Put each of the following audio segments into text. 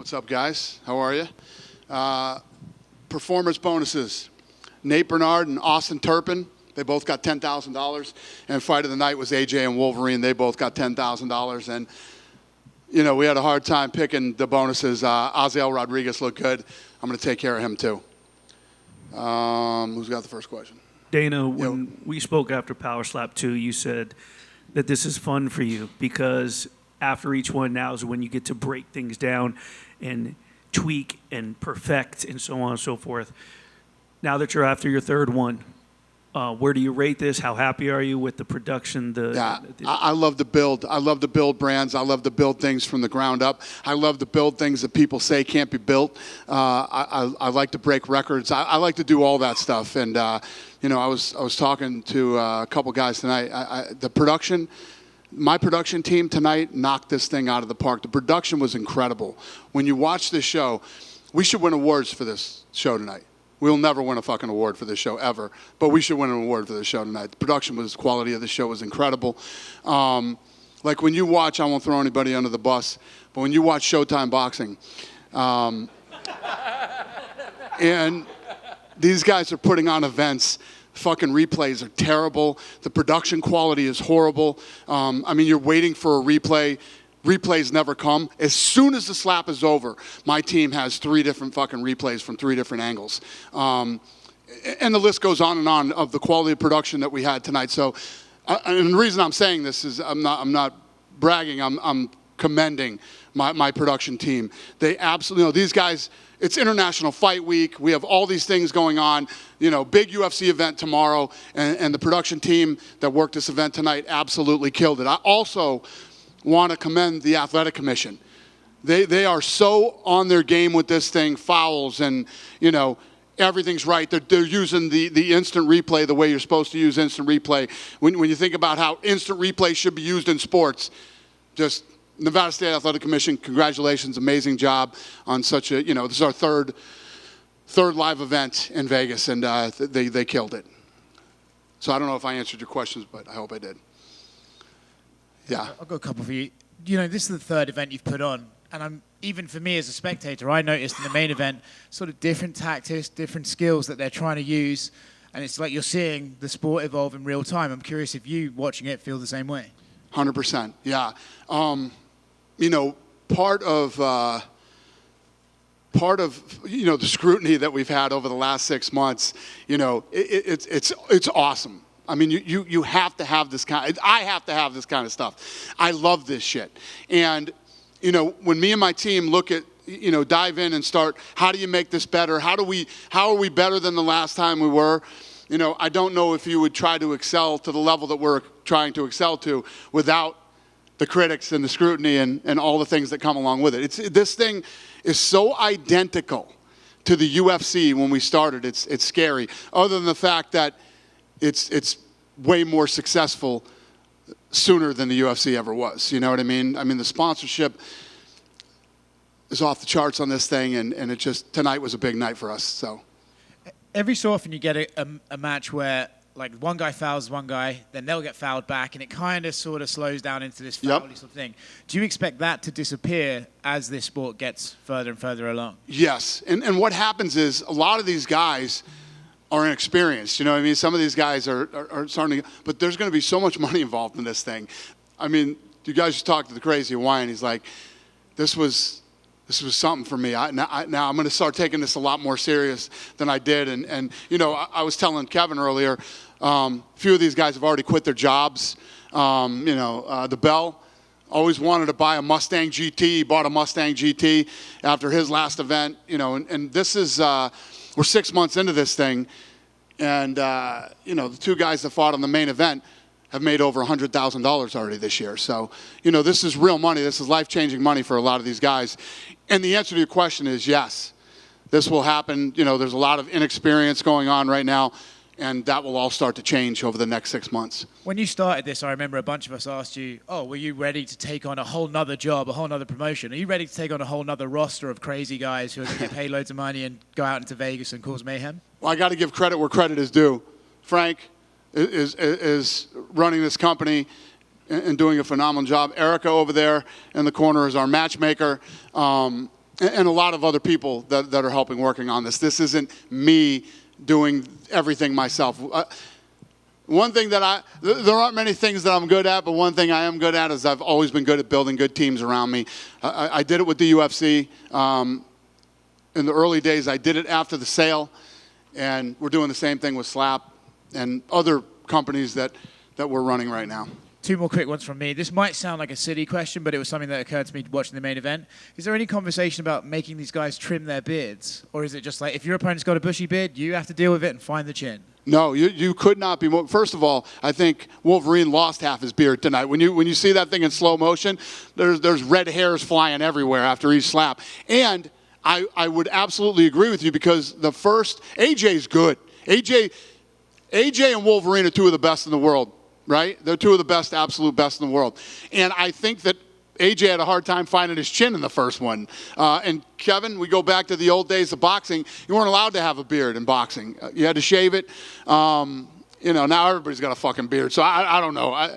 What's up, guys? How are you? Performance bonuses. Nate Bernard and Austin Turpin, they both got $10,000. And fight of the night was AJ and Wolverine. They both got $10,000. And, you know, we had a hard time picking the bonuses. Aziel Rodriguez looked good. I'm going to take care of him, too. Who's got the first question? Dana, when we spoke after Power Slap 2, you said that this is fun for you because after each one now is when you get to break things down and tweak and perfect and so on and so forth. Now that you're after your third one, where do you rate this? How happy are you with the production? I love to build. I love to build brands. I love to build things from the ground up. I love to build things that people say can't be built. I like to break records. I like to do all that stuff. And you know, I was talking to a couple guys tonight. The production. My production team tonight knocked this thing out of the park. The production was incredible. When you watch this show, we should win awards for this show tonight. We'll never win a fucking award for this show ever, but we should win an award for this show tonight. The production quality of the show was incredible. Like when you watch, I won't throw anybody under the bus, but when you watch Showtime Boxing, and these guys are putting on events. Fucking replays are terrible. The production quality is horrible. I mean, you're waiting for a replay. Replays never come. As soon as the slap is over, my team has 3 different fucking replays from 3 different angles. And the list goes on and on of the quality of production that we had tonight. So, and the reason I'm saying this is I'm not bragging. I'm commending my production team. They absolutely, you know, these guys. It's International Fight Week. We have all these things going on. You know, big UFC event tomorrow, and the production team that worked this event tonight absolutely killed it. I also want to commend the Athletic Commission. They are so on their game with this thing, fouls and, you know, everything's right. They're using the instant replay the way you're supposed to use instant replay. When you think about how instant replay should be used in sports, just Nevada State Athletic Commission, congratulations, amazing job on such a, you know, this is our third live event in Vegas, and they killed it. So I don't know if I answered your questions, but I hope I did. Yeah. I've got a couple for you. You know, this is the third event you've put on, and even for me as a spectator, I noticed in the main event sort of different tactics, different skills that they're trying to use, and it's like you're seeing the sport evolve in real time. I'm curious if you, watching it, feel the same way. 100%, yeah. You know, part of you know, the scrutiny that we've had over the last 6 months, you know, it's awesome. I mean, you have to have this I have to have this kind of stuff. I love this shit. And, you know, when me and my team look at, you know, dive in and start, how do you make this better? How are we better than the last time we were? You know, I don't know if you would try to excel to the level that we're trying to excel to without the critics and the scrutiny and all the things that come along with it. This thing is so identical to the UFC when we started. It's scary. Other than the fact that it's way more successful sooner than the UFC ever was. You know what I mean? I mean, the sponsorship is off the charts on this thing, and it just, tonight was a big night for us. So every so often you get a match where, like, one guy fouls one guy, then they'll get fouled back, and it kind of sort of slows down into this foul-y sort of thing. Do you expect that to disappear as this sport gets further and further along? Yes, and what happens is a lot of these guys are inexperienced. You know what I mean? Some of these guys are starting to, but there's going to be so much money involved in this thing. I mean, you guys just talked to the crazy Hawaiian. He's like, this was something for me. Now I'm going to start taking this a lot more serious than I did. And you know, I was telling Kevin earlier, a few of these guys have already quit their jobs. You know, the Bell always wanted to buy a Mustang GT. He bought a Mustang GT after his last event. You know, and this is, we're 6 months into this thing. And, you know, the 2 guys that fought on the main event have made over $100,000 already this year. So, you know, this is real money. This is life-changing money for a lot of these guys. And the answer to your question is yes. This will happen. You know, there's a lot of inexperience going on right now, and that will all start to change over the next 6 months. When you started this, I remember a bunch of us asked you, oh, were you ready to take on a whole nother job, a whole nother promotion? Are you ready to take on a whole nother roster of crazy guys who are going to get paid loads of money and go out into Vegas and cause mayhem? Well, I got to give credit where credit is due. Frank is running this company and doing a phenomenal job. Erica over there in the corner is our matchmaker. and a lot of other people that are helping working on this. This isn't me doing everything myself. One thing that there aren't many things that I'm good at, but one thing I am good at is I've always been good at building good teams around me. I did it with the UFC. In the early days, I did it after the sale, and we're doing the same thing with Slap and other companies that we're running right now. Two more quick ones from me. This might sound like a silly question, but it was something that occurred to me watching the main event. Is there any conversation about making these guys trim their beards? Or is it just like, if your opponent's got a bushy beard, you have to deal with it and find the chin? No, you could not be more. First of all, I think Wolverine lost half his beard tonight. When you see that thing in slow motion, there's red hairs flying everywhere after each slap. And I would absolutely agree with you because the first, AJ's good. AJ and Wolverine are two of the best in the world. Right? They're two of the best, absolute best in the world. And I think that AJ had a hard time finding his chin in the first one. And Kevin, we go back to the old days of boxing. You weren't allowed to have a beard in boxing. You had to shave it. Now everybody's got a fucking beard. So I don't know.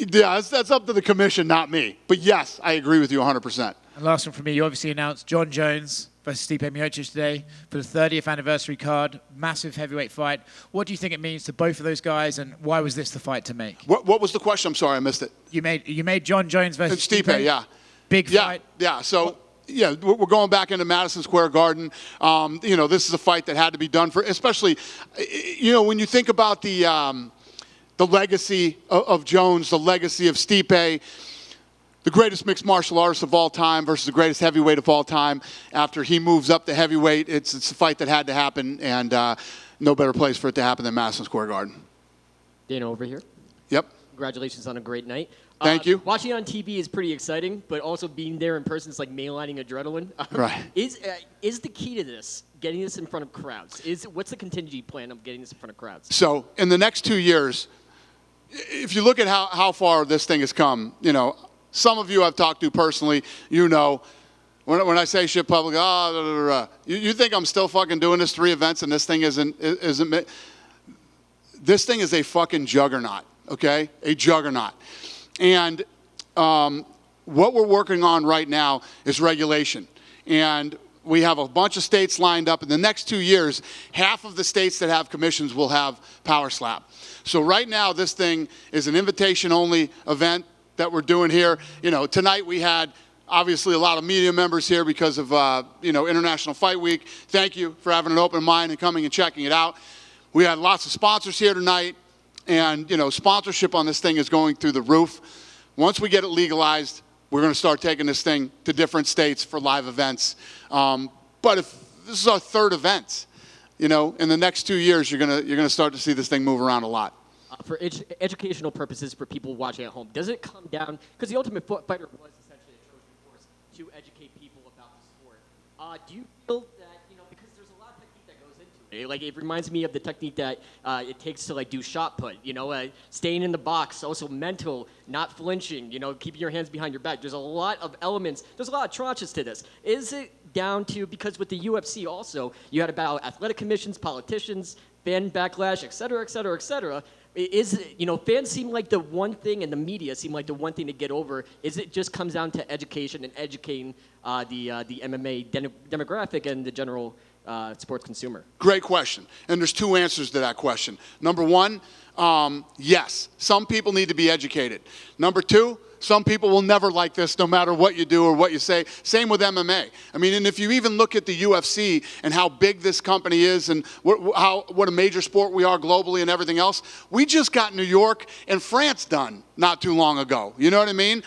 That's up to the commission, not me. But yes, I agree with you 100%. And last one from me, you obviously announced John Jones versus Stipe Miocic today for the 30th anniversary card, massive heavyweight fight. What do you think it means to both of those guys, and why was this the fight to make? What was the question? I'm sorry, I missed it. You made John Jones versus Stipe, yeah. Big fight. Yeah, so... Yeah, we're going back into Madison Square Garden. This is a fight that had to be done for, especially, when you think about the legacy of Jones, the legacy of Stipe, the greatest mixed martial artist of all time versus the greatest heavyweight of all time. After he moves up to heavyweight, it's a fight that had to happen, and no better place for it to happen than Madison Square Garden. Dana over here. Yep. Congratulations on a great night. Thank you. Watching on TV is pretty exciting, but also being there in person is like mainlining adrenaline. Right. Is the key to this getting this in front of crowds? What's the contingency plan of getting this in front of crowds? So in the next 2 years, if you look at how far this thing has come, some of you I've talked to personally, when I say shit public, you think I'm still fucking doing this 3 events and this thing isn't. This thing is a fucking juggernaut, okay? A juggernaut. And what we're working on right now is regulation. And we have a bunch of states lined up. In the next 2 years, half of the states that have commissions will have Power Slap. So right now, this thing is an invitation-only event that we're doing here. Tonight we had obviously a lot of media members here because of International Fight Week. Thank you for having an open mind and coming and checking it out. We had lots of sponsors here tonight, and sponsorship on this thing is going through the roof. Once we get it legalized, we're going to start taking this thing to different states for live events. But if this is our 3rd event, in the next 2 years, you're gonna start to see this thing move around a lot. For educational purposes, for people watching at home, does it come down, because the Ultimate Fighter was essentially a Trojan horse to educate people about the sport. Do you feel that, because there's a lot of technique that goes into it. Like, it reminds me of the technique that it takes to, do shot put, staying in the box, also mental, not flinching, keeping your hands behind your back. There's a lot of elements, there's a lot of tranches to this. Is it down to, because with the UFC also, you had about athletic commissions, politicians, fan backlash, et cetera, et cetera, et cetera. Fans seem like the one thing, and the media seem like the one thing to get over. Is it just comes down to education and educating the MMA demographic and the general sports consumer? Great question. And there's 2 answers to that question. Number 1, yes, some people need to be educated. Number 2, some people will never like this no matter what you do or what you say. Same with MMA. I mean, and if you even look at the UFC and how big this company is and what a major sport we are globally and everything else, we just got New York and France done not too long ago. You know what I mean?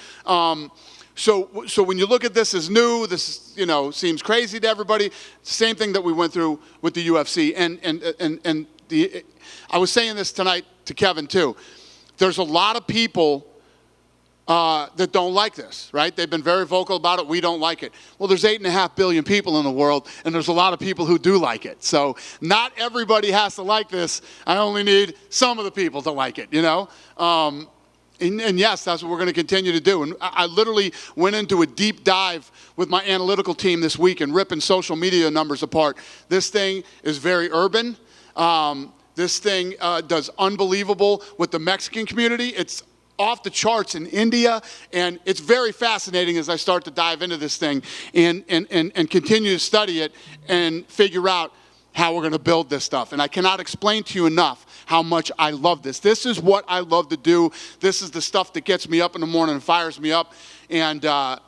So when you look at this as new, this seems crazy to everybody. Same thing that we went through with the UFC. I was saying this tonight to Kevin too. There's a lot of people that don't like this, right? They've been very vocal about it. We don't like it. Well, there's 8.5 billion people in the world, and there's a lot of people who do like it. So not everybody has to like this. I only need some of the people to like it, And yes, that's what we're going to continue to do. And I literally went into a deep dive with my analytical team this week and ripping social media numbers apart. This thing is very urban. This thing does unbelievable with the Mexican community. It's off the charts in India, and it's very fascinating as I start to dive into this thing and continue to study it and figure out how we're going to build this stuff. And I cannot explain to you enough how much I love this. This is what I love to do. This is the stuff that gets me up in the morning and fires me up. And, I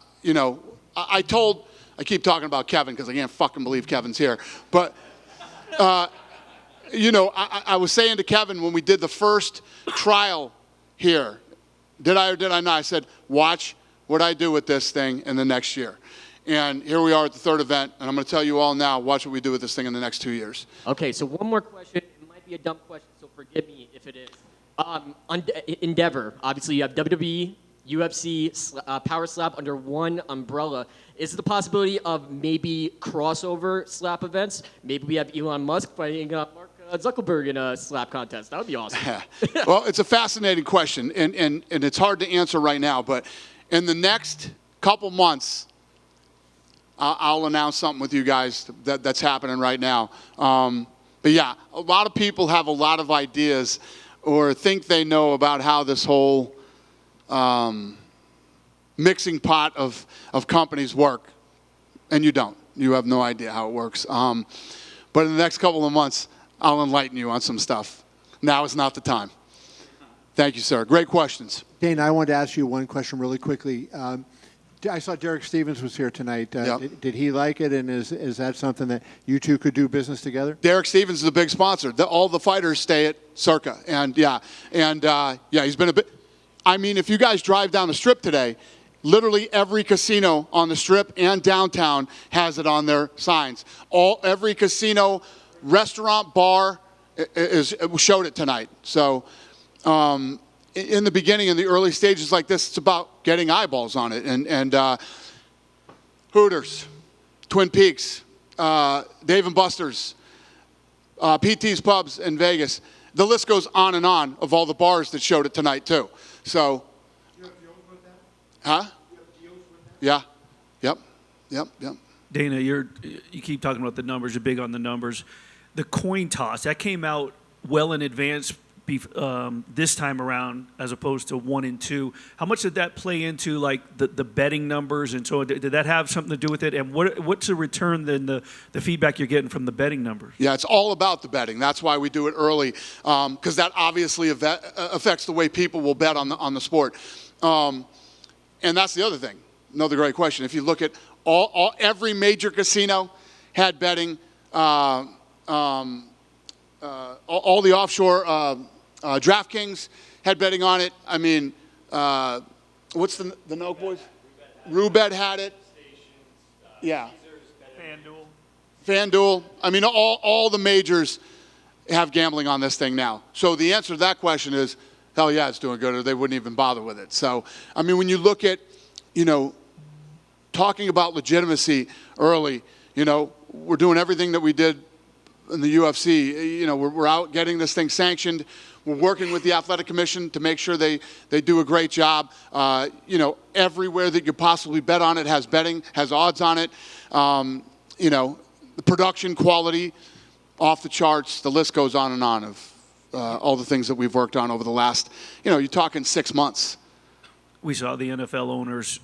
keep talking about Kevin because I can't fucking believe Kevin's here. But, I was saying to Kevin when we did the first trial here, did I or did I not? I said, watch what I do with this thing in the next year. And here we are at the third event, and I'm going to tell you all now, watch what we do with this thing in the next 2 years. Okay, so one more question. It might be a dumb question, so forgive me if it is. Endeavor, obviously you have WWE, UFC, Power Slap under one umbrella. Is the possibility of maybe crossover slap events? Maybe we have Elon Musk fighting Mark Zuckerberg in a slap contest. That would be awesome. Well, it's a fascinating question, and it's hard to answer right now. But in the next couple months, I'll announce something with you guys that's happening right now. But yeah, a lot of people have a lot of ideas or think they know about how this whole mixing pot of companies work, and you don't. You have no idea how it works. But in the next couple of months, I'll enlighten you on some stuff. Now is not the time. Thank you, sir. Great questions. Dana, I wanted to ask you one question really quickly. I saw Derek Stevens was here tonight. Yep. Did he like it, and is that something that you two could do business together? Derek Stevens is a big sponsor. All the fighters stay at Circa, and he's been a bit. I mean, if you guys drive down the Strip today, literally every casino on the Strip and downtown has it on their signs. Every casino, restaurant, bar showed it tonight. So. In the beginning, in the early stages like this, it's about getting eyeballs on it. And Hooters, Twin Peaks, Dave & Buster's, PT's Pubs in Vegas. The list goes on and on of all the bars that showed it tonight, too. So, You have deals with that? huh? You have deals with that? Yeah. Yep. Dana, you keep talking about the numbers. You're big on the numbers. The coin toss, that came out well in advance this time around as opposed to 1 and 2. How much did that play into like the betting numbers and so on? Did that have something to do with it? And what's the return then the feedback you're getting from the betting numbers? Yeah, it's all about the betting. That's why we do it early, because that obviously affects the way people will bet on the sport. And that's the other thing. Another great question. If you look at every major casino had betting, all the offshore DraftKings had betting on it. I mean, what's the Noke boys? Rubet had it. Yeah. FanDuel. I mean, all the majors have gambling on this thing now. So the answer to that question is, hell yeah, it's doing good, or they wouldn't even bother with it. So, I mean, when you look at, talking about legitimacy early, we're doing everything that we did in the UFC. We're out getting this thing sanctioned. We're working with the Athletic Commission to make sure they do a great job. Everywhere that you possibly bet on it has betting, has odds on it. The production quality off the charts. The list goes on and on of all the things that we've worked on over the last, you're talking 6 months. We saw the NFL owners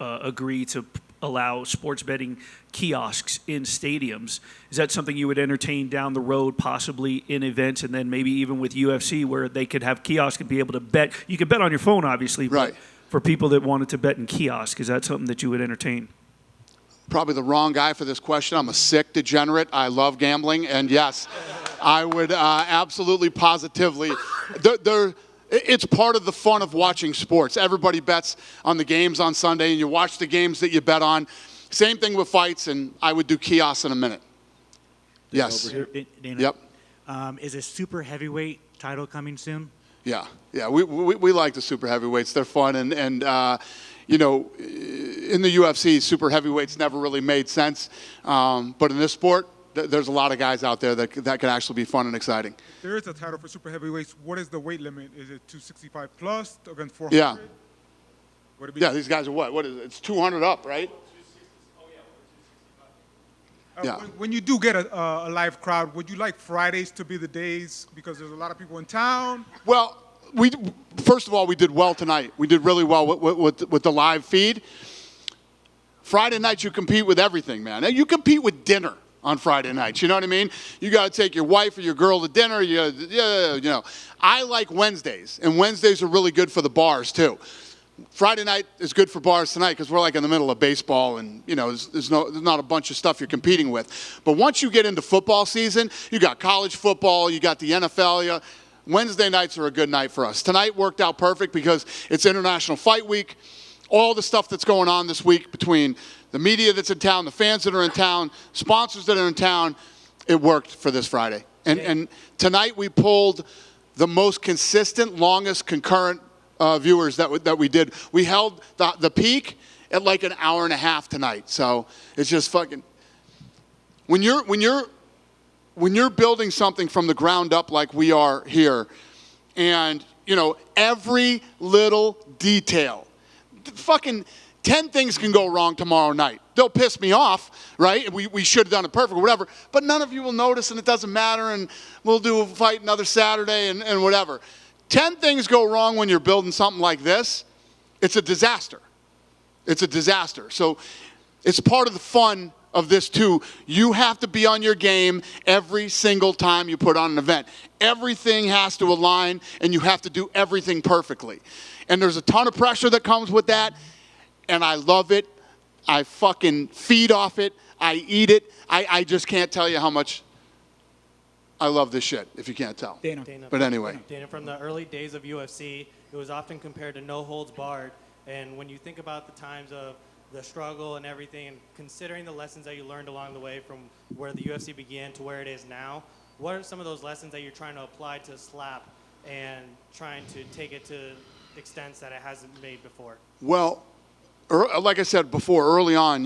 agree to allow sports betting kiosks in stadiums. Is that something you would entertain down the road, possibly in events, and then maybe even with UFC where they could have kiosks and be able to bet? You could bet on your phone, obviously, right. But for people that wanted to bet in kiosks, is that something that you would entertain? Probably the wrong guy for this question. I'm a sick degenerate. I love gambling, and yes, I would absolutely, positively. It's part of the fun of watching sports. Everybody bets on the games on Sunday, and you watch the games that you bet on. Same thing with fights, and I would do kiosks in a minute. Yes. Over here. Dana, Yep. Is a super heavyweight title coming soon? Yeah. We like the super heavyweights. They're fun, and in the UFC, super heavyweights never really made sense. But in this sport, there's a lot of guys out there that can actually be fun and exciting. There is a title for super heavyweights. What is the weight limit? Is it 265 plus against 400? Yeah. Would it be? Yeah, these guys are what? What is it? It's 200 up, right? Yeah. When you do get a live crowd, would you like Fridays to be the days because there's a lot of people in town? Well, first of all, we did well tonight. We did really well with the live feed. Friday nights, you compete with everything, man. You compete with dinner on Friday nights. You know what I mean? You got to take your wife or your girl to dinner. I like Wednesdays, and Wednesdays are really good for the bars too. Friday night is good for bars tonight because we're like in the middle of baseball, and there's not a bunch of stuff you're competing with. But once you get into football season, you got college football, you got the NFL. Wednesday nights are a good night for us. Tonight worked out perfect because it's International Fight Week. All the stuff that's going on this week between the media that's in town, the fans that are in town, sponsors that are in town, it worked for this Friday. And tonight we pulled the most consistent, longest concurrent viewers that we did. We held the peak at like an hour and a half tonight. So it's just fucking. When you're building something from the ground up like we are here, and every little detail. Fucking 10 things can go wrong tomorrow night. They'll piss me off, right? We should have done it perfect or whatever. But none of you will notice, and it doesn't matter, and we'll do a fight another Saturday and whatever. 10 things go wrong when you're building something like this. It's a disaster. It's a disaster. So it's part of the fun of this too. You have to be on your game every single time you put on an event. Everything has to align, and you have to do everything perfectly. And there's a ton of pressure that comes with that, and I love it. I fucking feed off it. I eat it. I just can't tell you how much I love this shit, if you can't tell. Dana, but anyway. Dana, from the early days of UFC, it was often compared to no holds barred. And when you think about the times of the struggle and everything, and considering the lessons that you learned along the way from where the UFC began to where it is now, what are some of those lessons that you're trying to apply to slap and trying to take it to extents that it hasn't made before? Well, like I said before, early on,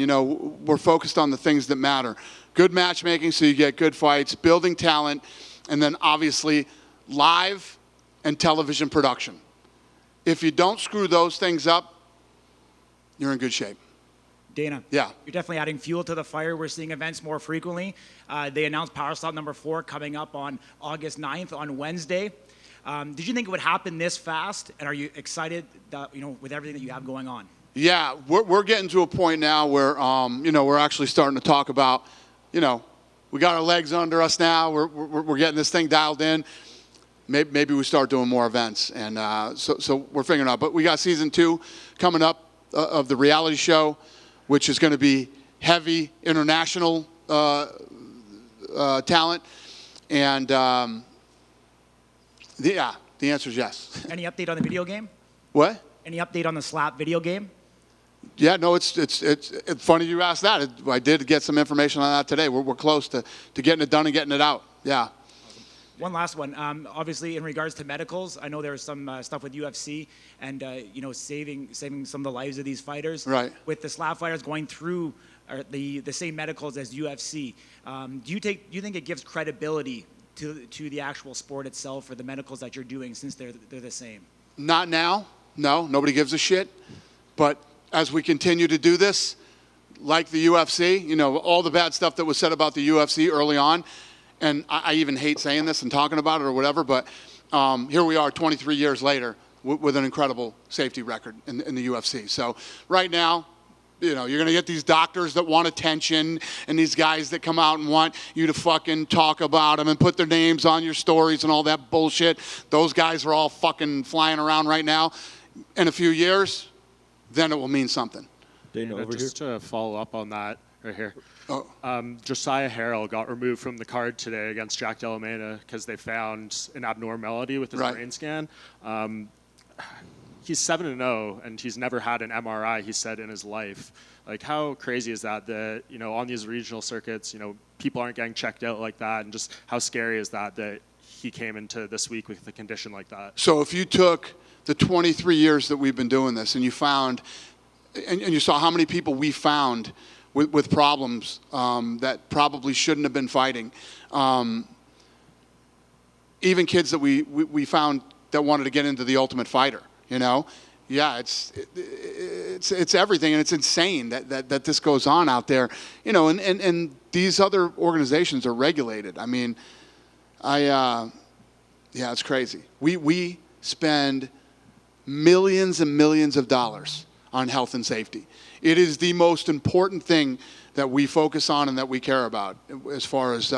we're focused on the things that matter. Good matchmaking so you get good fights, building talent, and then obviously live and television production. If you don't screw those things up, you're in good shape. Dana, yeah, you're definitely adding fuel to the fire. We're seeing events more frequently. They announced Power Slap number 4 coming up on August 9th on Wednesday. Did you think it would happen this fast? And are you excited that, with everything that you have going on? Yeah, we're getting to a point now where, we're actually starting to talk about, we got our legs under us now. We're getting this thing dialed in. Maybe we start doing more events. And so we're figuring out. But we got season 2 coming up of the reality show, which is going to be heavy international talent. And, the answer is yes. Any update on the video game? What? Any update on the Slap video game? Yeah, no, it's funny you asked that. I did get some information on that today. We're close to getting it done and getting it out. Yeah. One last one. Obviously, in regards to medicals, I know there was some stuff with UFC and saving some of the lives of these fighters. Right. With the Slap fighters going through the same medicals as UFC, do you think it gives credibility to the actual sport itself for the medicals that you're doing since they're the same? Not now. No, nobody gives a shit. But as we continue to do this, like the UFC, all the bad stuff that was said about the UFC early on, and I even hate saying this and talking about it or whatever, but here we are 23 years later with an incredible safety record in the UFC. So right now, you're going to get these doctors that want attention and these guys that come out and want you to fucking talk about them and put their names on your stories and all that bullshit. Those guys are all fucking flying around right now. In a few years, then it will mean something. Dana, just to follow up on that right here. Oh. Josiah Harrell got removed from the card today against Jack Della Mena because they found an abnormality with his brain scan. He's 7-0, and he's never had an MRI, he said, in his life. Like, how crazy is that on these regional circuits, people aren't getting checked out like that, and just how scary is that he came into this week with a condition like that? So if you took the 23 years that we've been doing this and you found, and you saw how many people we found with problems that probably shouldn't have been fighting, even kids that we found that wanted to get into the Ultimate Fighter, yeah, it's everything, and it's insane that this goes on out there, and these other organizations are regulated. I mean, yeah, it's crazy. We spend millions and millions of dollars on health and safety. It is the most important thing that we focus on and that we care about as far as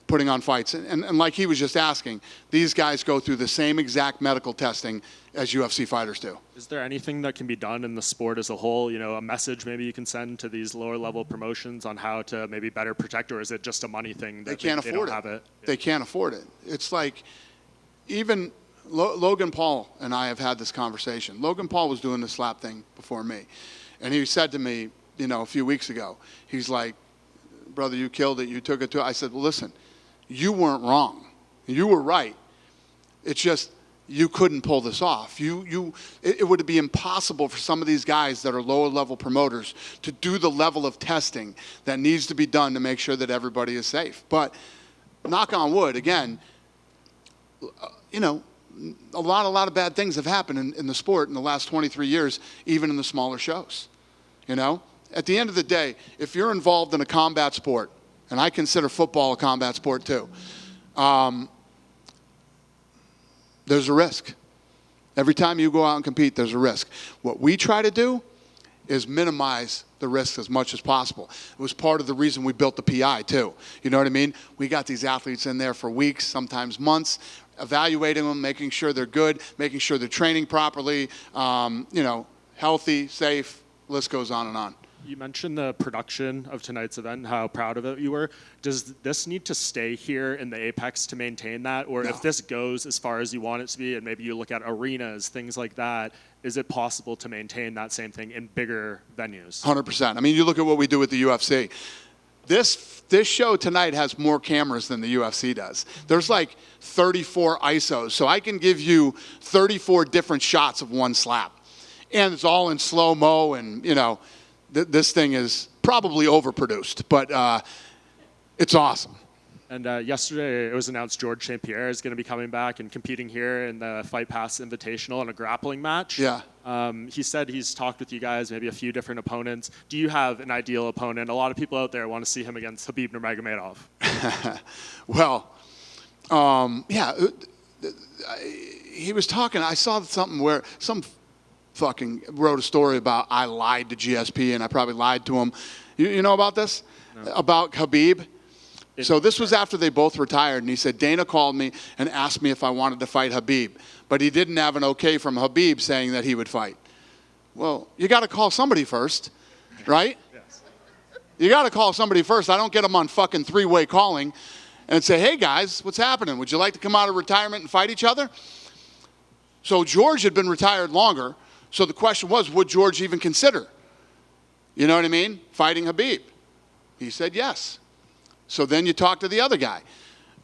putting on fights. And like he was just asking, these guys go through the same exact medical testing as UFC fighters do. Is there anything that can be done in the sport as a whole? You know, a message maybe you can send to these lower level promotions on how to maybe better protect, or is it just a money thing that They can't they afford don't it. have it? They can't afford it. It's like even Logan Paul and I have had this conversation. Logan Paul was doing the slap thing before me. And he said to me, you know, a few weeks ago, he's like, brother, you killed it. You took it to, I said, well, listen, you weren't wrong. You were right. It's just, you couldn't pull this off. It would be impossible for some of these guys that are lower level promoters to do the level of testing that needs to be done to make sure that everybody is safe. But knock on wood, again, you know, a lot of bad things have happened in the sport in the last 23 years, even in the smaller shows. You know, at the end of the day, if you're involved in a combat sport, and I consider football a combat sport too, there's a risk. Every time you go out and compete, there's a risk. What we try to do is minimize the risk as much as possible. It was part of the reason we built the PI too. You know what I mean? We got these athletes in there for weeks, sometimes months, evaluating them, making sure they're good, making sure they're training properly, you know, healthy, safe, list goes on and on. You mentioned the production of tonight's event and how proud of it you were. Does this need to stay here in the Apex to maintain that? Or No. if this goes as far as you want it to be, and maybe you look at arenas, things like that, is it possible to maintain that same thing in bigger venues? 100%. I mean, you look at what we do with the UFC. This show tonight has more cameras than the UFC does. There's like 34 ISOs, so I can give you 34 different shots of one slap. And it's all in slow-mo, and, you know, this thing is probably overproduced, but it's awesome. And yesterday it was announced George St Pierre is going to be coming back and competing here in the Fight Pass Invitational in a grappling match. Yeah. He said he's talked with you guys, maybe a few different opponents. Do you have an ideal opponent? A lot of people out there want to see him against Khabib Nurmagomedov. Well, yeah, he was talking. I saw something where some fucking wrote a story about I lied to GSP and I probably lied to him. You know about this? No. About Khabib? So this was after they both retired, and he said, Dana called me and asked me if I wanted to fight Khabib, but he didn't have an okay from Khabib saying that he would fight. Well, you got to call somebody first, right? Yes. You got to call somebody first. I don't get them on fucking three-way calling and say, hey, guys, what's happening? Would you like to come out of retirement and fight each other? So George had been retired longer, so the question was, would George even consider, you know what I mean, fighting Khabib? He said yes. So then you talk to the other guy.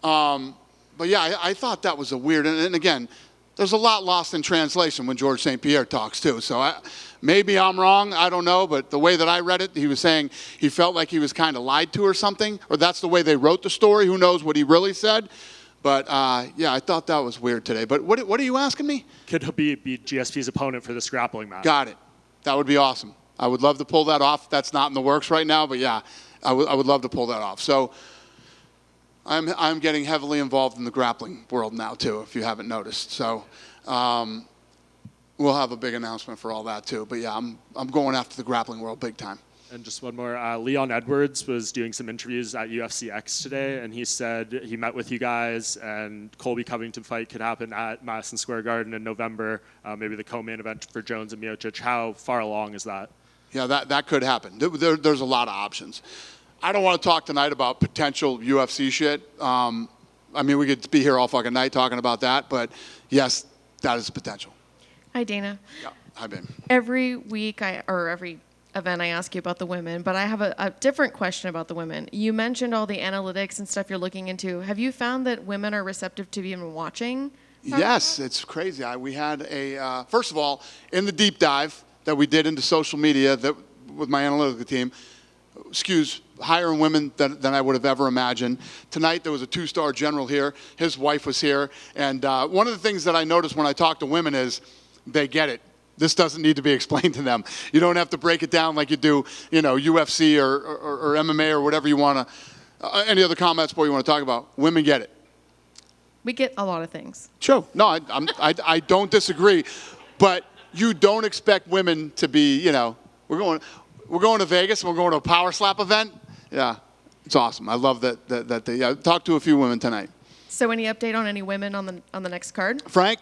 But yeah, I thought that was a weird, and again, there's a lot lost in translation when George St. Pierre talks too. So maybe I'm wrong, I don't know, but the way that I read it, he was saying he felt like he was kind of lied to or something, or that's the way they wrote the story. Who knows what he really said? But yeah, I thought that was weird today. But what are you asking me? Could Khabib be GSP's opponent for this grappling match? Got it. That would be awesome. I would love to pull that off. That's not in the works right now, but yeah, I would love to pull that off. So I'm getting heavily involved in the grappling world now too, if you haven't noticed. So we'll have a big announcement for all that too. But yeah, I'm going after the grappling world big time. And just one more, Leon Edwards was doing some interviews at UFC X today, and he said he met with you guys, and Colby Covington fight could happen at Madison Square Garden in November, maybe the co-main event for Jones and Miocic. How far along is that? Yeah, that could happen. There's a lot of options. I don't want to talk tonight about potential UFC shit. I mean, we could be here all fucking night talking about that, but yes, that is a potential. Hi, Dana. Yeah, hi, Ben. Every week every event I ask you about the women, but I have a different question about the women. You mentioned all the analytics and stuff you're looking into. Have you found that women are receptive to even watching? Yes, it's crazy. We had first of all, in the deep dive that we did into social media with my analytical team, skews higher in women than I would have ever imagined. Tonight there was a 2-star general here. His wife was here. And one of the things that I noticed when I talk to women is they get it. This doesn't need to be explained to them. You don't have to break it down like you do, you know, UFC or MMA or whatever you want to, any other combat sport you want to talk about. Women get it. We get a lot of things. Sure. No, I don't disagree, but you don't expect women to be, we're going to Vegas and we're going to a power slap event. Yeah, it's awesome. I love that they talk to a few women tonight. So any update on any women on the next card? Frank,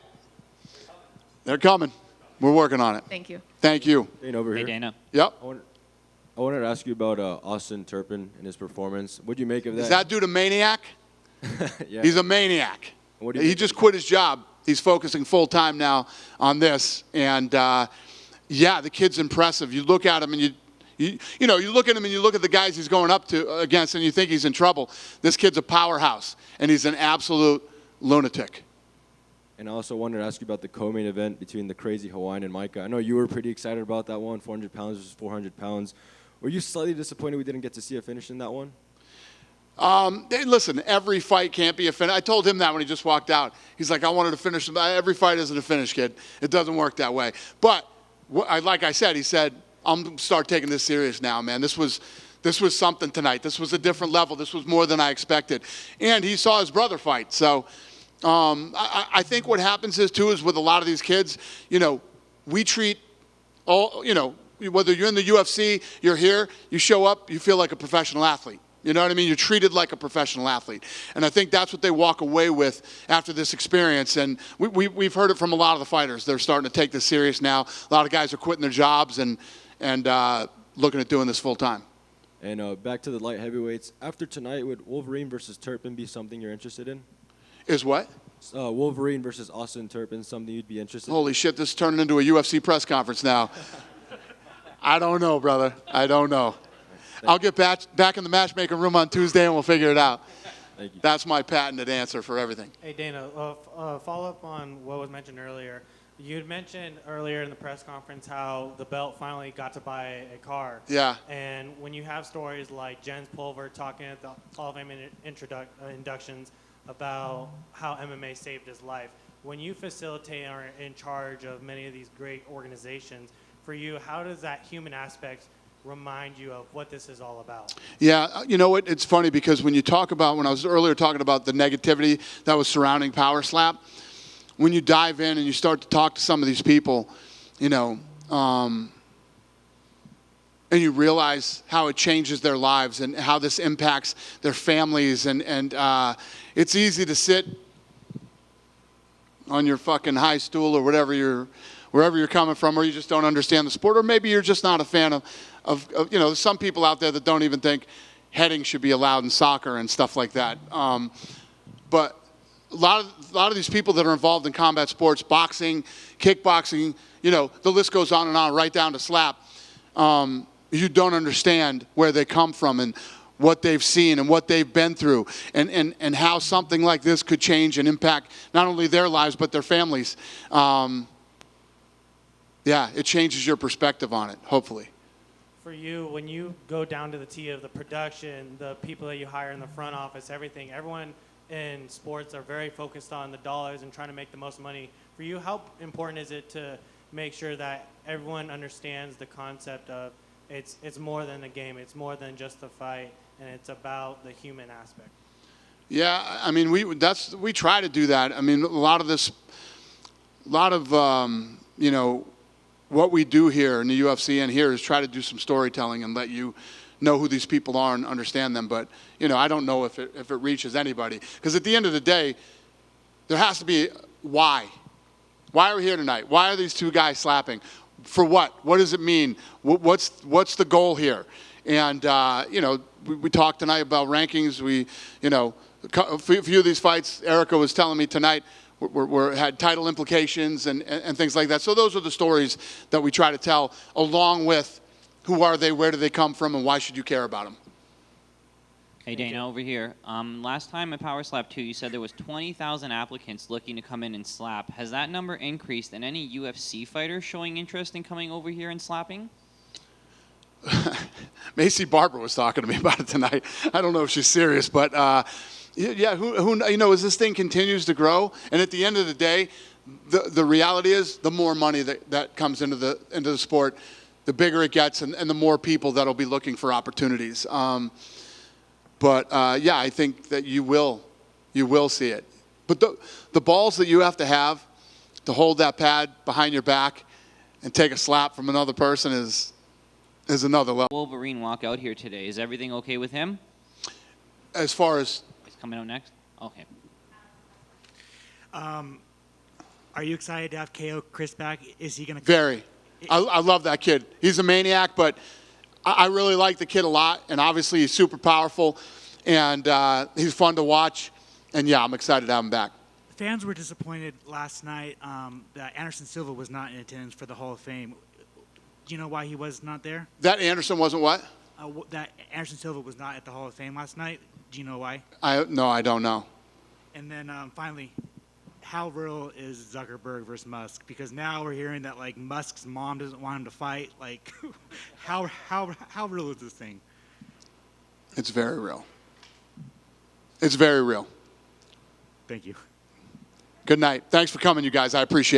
they're coming. We're working on it. Thank you. Thank you. Dana over here. Hey, Dana. Yep. I wanted to ask you about Austin Turpin and his performance. What do you make of that? Is that dude a maniac? Yeah. He's a maniac. What do you He just quit his job. He's focusing full time now on this. And yeah, the kid's impressive. You look at him and you look at him and you look at the guys he's going up against and you think he's in trouble. This kid's a powerhouse and he's an absolute lunatic. And I also wanted to ask you about the co-main event between the crazy Hawaiian and Micah. I know you were pretty excited about that one, 400 pounds versus 400 pounds. Were you slightly disappointed we didn't get to see a finish in that one? Hey, listen, every fight can't be a finish. I told him that when he just walked out. He's like, I wanted to finish. Every fight isn't a finish, kid. It doesn't work that way. But like I said, he said, I'm going to start taking this serious now, man. This was something tonight. This was a different level. This was more than I expected. And he saw his brother fight. So I think what happens is with a lot of these kids, we treat all, whether you're in the UFC, you're here, you show up, you feel like a professional athlete. You know what I mean? You're treated like a professional athlete. And I think that's what they walk away with after this experience. And we've heard it from a lot of the fighters. They're starting to take this serious now. A lot of guys are quitting their jobs and looking at doing this full time. And back to the light heavyweights. After tonight, would Wolverine versus Turpin be something you're interested in? Is what? Wolverine versus Austin Turpin, something you'd be interested in? Holy shit, this is turning into a UFC press conference now. I don't know, brother. I don't know. I'll get back in the matchmaking room on Tuesday and we'll figure it out. Thank you. That's my patented answer for everything. Hey, Dana, follow up on what was mentioned earlier. You had mentioned earlier in the press conference how the belt finally got to buy a car. Yeah. And when you have stories like Jens Pulver talking at the Hall of Fame inductions about how MMA saved his life, when you facilitate and are in charge of many of these great organizations, for you, how does that human aspect remind you of what this is all about? Yeah, you know what? It's funny because when I was earlier talking about the negativity that was surrounding Power Slap, when you dive in and you start to talk to some of these people, and you realize how it changes their lives and how this impacts their families, and it's easy to sit on your fucking high stool or wherever you're coming from, or you just don't understand the sport, or maybe you're just not a fan of there's some people out there that don't even think heading should be allowed in soccer and stuff like that. But a lot of these people that are involved in combat sports, boxing, kickboxing, the list goes on and on, right down to slap. You don't understand where they come from and what they've seen and what they've been through, and how something like this could change and impact not only their lives but their families. Yeah, it changes your perspective on it, hopefully. For you, when you go down to the T of the production, the people that you hire in the front office, everyone in sports are very focused on the dollars and trying to make the most money. For you, how important is it to make sure that everyone understands the concept of it's more than a game, it's more than just a fight, and it's about the human aspect? Yeah, I mean, we try to do that. I mean, a lot of what we do here in the UFC and here is try to do some storytelling and let you know who these people are and understand them. But, I don't know if it reaches anybody. Because at the end of the day, there has to be why. Why are we here tonight? Why are these two guys slapping? For what? What does it mean? What's the goal here? And, we talked tonight about rankings. A few of these fights, Erica was telling me tonight, had title implications and things like that. So those are the stories that we try to tell, along with who are they, where do they come from, and why should you care about them? Hey, Dana, over here. Last time at Power Slap 2, you said there was 20,000 applicants looking to come in and slap. Has that number increased, and any UFC fighters showing interest in coming over here and slapping? Macy Barber was talking to me about it tonight. I don't know if she's serious, but yeah, who as this thing continues to grow, and at the end of the day, the reality is the more money that comes into the sport, the bigger it gets, and the more people that'll be looking for opportunities. But yeah, I think that you will see it. But the balls that you have to hold that pad behind your back and take a slap from another person is another level. Wolverine walk out here today. Is everything okay with him? As far as He's coming out next? Okay. Are you excited to have KO Chris back? Is he going to... Very. I love that kid. He's a maniac, but I really like the kid a lot, and obviously he's super powerful, and he's fun to watch, and yeah, I'm excited to have him back. Fans were disappointed last night that Anderson Silva was not in attendance for the Hall of Fame. Do you know why he was not there? That Anderson wasn't what? That Anderson Silva was not at the Hall of Fame last night. Do you know why? No, I don't know. And then finally, how real is Zuckerberg versus Musk? Because now we're hearing that like Musk's mom doesn't want him to fight. Like, how real is this thing? It's very real. It's very real. Thank you. Good night. Thanks for coming, you guys. I appreciate it.